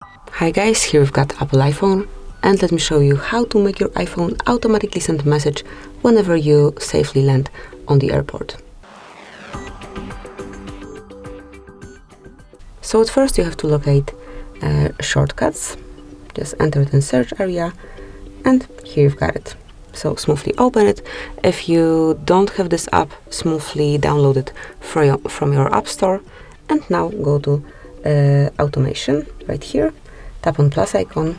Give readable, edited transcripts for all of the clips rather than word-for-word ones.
Hi guys, here we've got Apple iPhone, and let me show you how to make your iPhone automatically send a message whenever you safely land on the airport. So at first you have to locate shortcuts. Just enter it in search area, and here you've got it. So smoothly open it. If you don't have this app, smoothly download it from your app store, and now go to automation right here. Tap on plus icon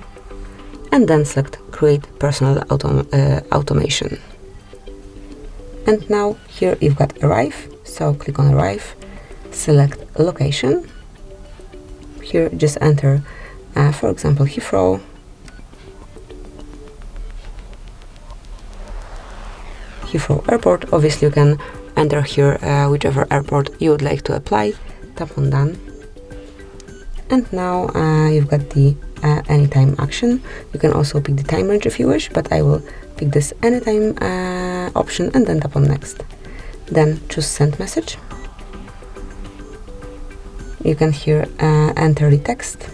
and then select create personal automation. And now here you've got arrive, so click on arrive, select location. Here just enter for example Heathrow, Airport. Obviously you can enter here whichever airport you would like to apply. Tap on done. And now you've got the anytime action. You can also pick the time range if you wish, but I will pick this anytime option and then tap on next. Then choose send message. You can here enter the text.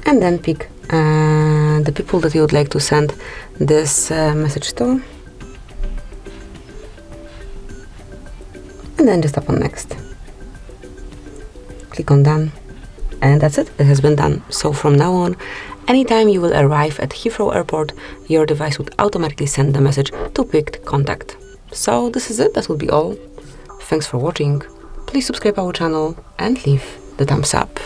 And then pick the people that you would like to send this message to. And then just tap on next. Click on done. And that's it. It has been done. So from now on, anytime you will arrive at Heathrow Airport, your device would automatically send the message to picked contact. So this is it. That will be all. Thanks for watching. Please subscribe our channel and leave the thumbs up.